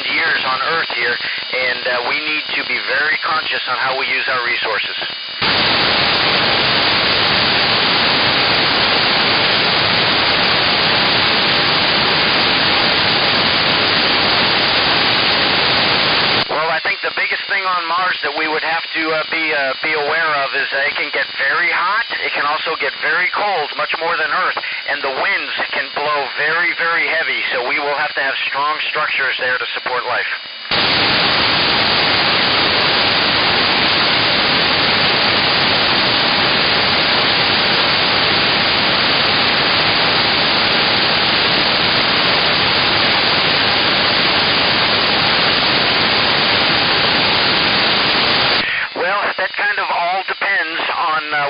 years on Earth here, and we need to be very conscious on how we use our resources. I think the biggest thing on Mars that we would have to be aware of is it can get very hot. It can also get very cold, much more than Earth, and the winds can blow very, very heavy. So we will have to have strong structures there to support life.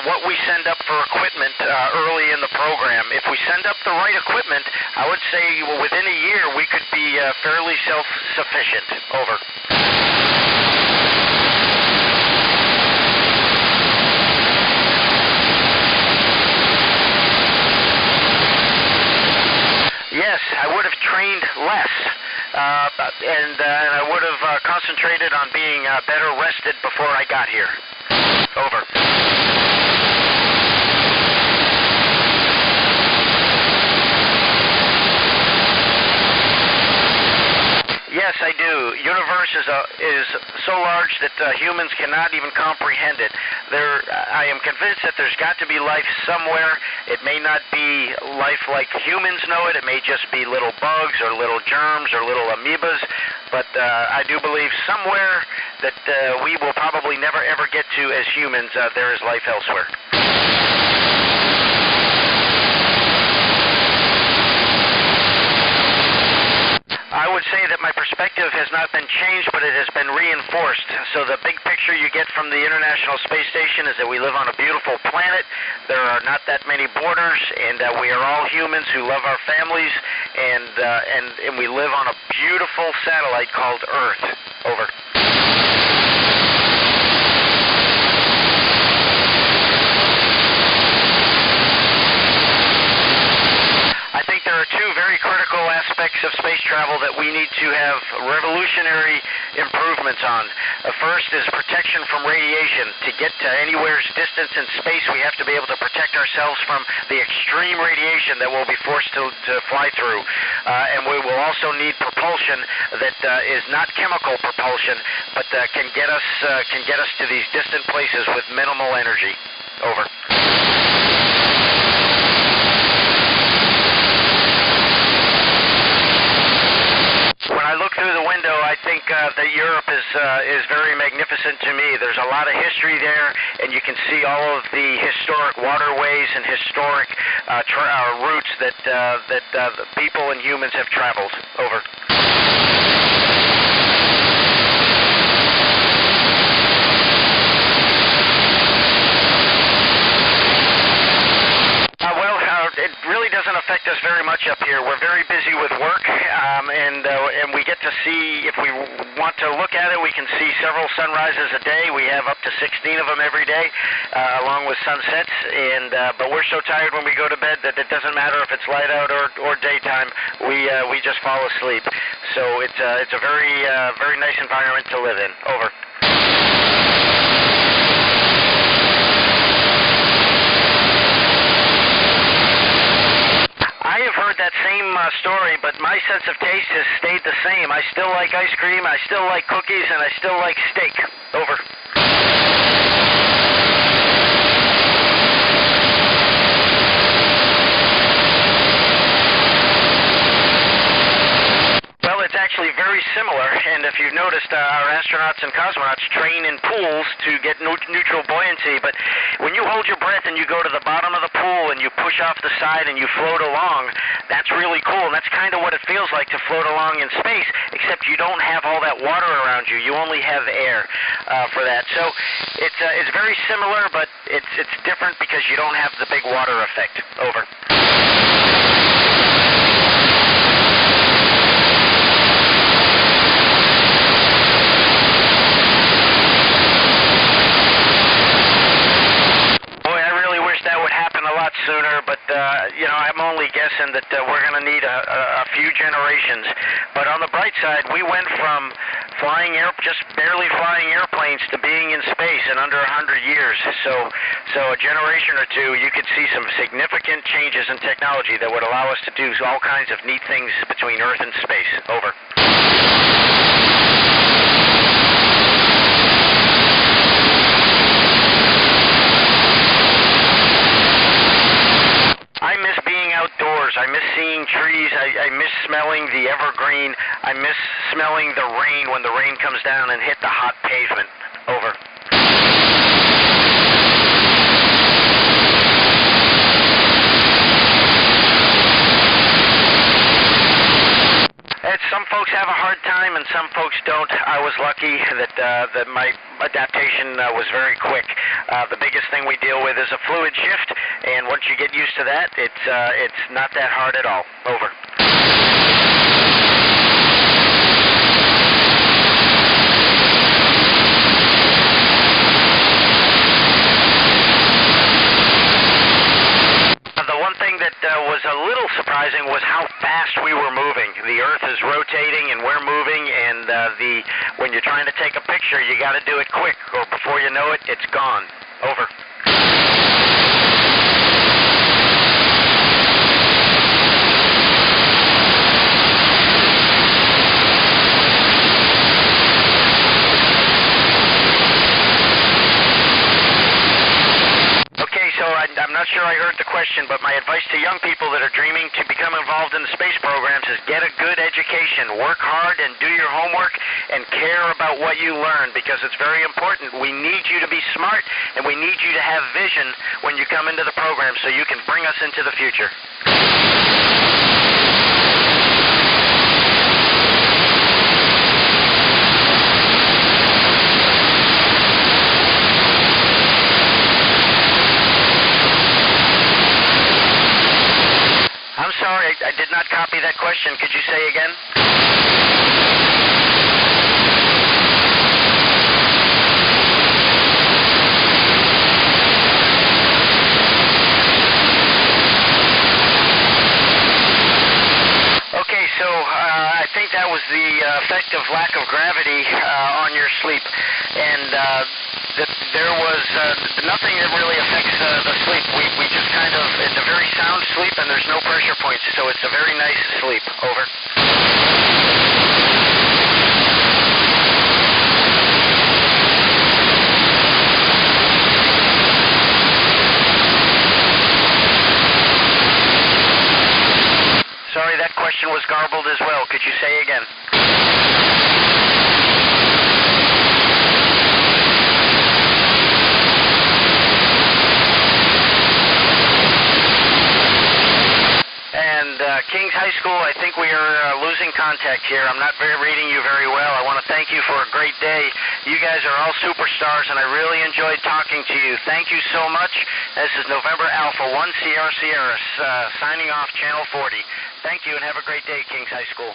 What we send up for equipment early in the program. If we send up the right equipment, I would say within a year we could be fairly self-sufficient. Over. Yes, I would have trained less, and I would have concentrated on being better rested before I got here. Over. Yes, I do. Universe is so large that humans cannot even comprehend it. I am convinced that there's got to be life somewhere. It may not be life like humans know it. It may just be little bugs or little germs or little amoebas. But I do believe somewhere that we will probably never ever get to as humans, there is life elsewhere. I would say that my perspective has not been changed, but it has been reinforced. So the big picture you get from the International Space Station is that we live on a beautiful planet. There are not that many borders, and we are all humans who love our families, and we live on a beautiful satellite called Earth. Over. There are two very critical aspects of space travel that we need to have revolutionary improvements on. First is protection from radiation. To get to anywhere's distance in space, we have to be able to protect ourselves from the extreme radiation that we'll be forced to fly through. And we will also need propulsion that is not chemical propulsion, but can get us to these distant places with minimal energy. Over. When I look through the window, I think that Europe is very magnificent to me. There's a lot of history there, and you can see all of the historic waterways and historic routes that the people and humans have traveled. Over. It really doesn't affect us very much up here. We're very busy with work, and we get to see, if we want to look at it, we can see several sunrises a day. We have up to 16 of them every day, along with sunsets. But we're so tired when we go to bed that it doesn't matter if it's light out or daytime. We just fall asleep. So it's a very nice environment to live in. Over. I have heard that same story, but my sense of taste has stayed the same. I still like ice cream, I still like cookies, and I still like steak. Over. Well, it's actually very similar, and if you've noticed, our astronauts and cosmonauts train in pools to get neutral buoyancy, but when you hold your breath and you go to the bottom of the pool and you push off the side and you float along, that's really cool, and that's kind of what it feels like to float along in space, except you don't have all that water around you. You only have air for that. So it's very similar, but it's different because you don't have the big water effect. Over. Sooner, but I'm only guessing that we're going to need a few generations. But on the bright side, we went from just barely flying airplanes to being in space in under 100 years. So a generation or two, you could see some significant changes in technology that would allow us to do all kinds of neat things between Earth and space. Over. I miss being outdoors. I miss seeing trees. I miss smelling the evergreen. I miss smelling the rain when the rain comes down and hit the hot pavement. Over. Some folks have a hard time and some folks don't. I was lucky that my adaptation was very quick. The biggest thing we deal with is a fluid shift, and once you get used to that, it's not that hard at all. Over. Was a little surprising was how fast we were moving. The Earth is rotating and we're moving, and when you're trying to take a picture, you got to do it quick, or before you know it, it's gone. Over. I'm not sure I heard the question, but my advice to young people that are dreaming to become involved in the space programs is get a good education, work hard and do your homework, and care about what you learn, because it's very important. We need you to be smart, and we need you to have vision when you come into the program so you can bring us into the future. I'm sorry, I did not copy that question. Could you say again? Okay, so I think that was the effect of lack of gravity on your sleep, and there was nothing that really affects the sleep. We just kind of, it's a very sound sleep, and there's no pressure points, so it's a very nice sleep. Over. Sorry, that question was garbled as well. Could you say again? And Kings High School, I think we are losing contact here. I'm not reading you very well. I want to thank you for a great day. You guys are all superstars, and I really enjoyed talking to you. Thank you so much. This is November Alpha 1 Sierra Sierra signing off Channel 40. Thank you, and have a great day, Kings High School.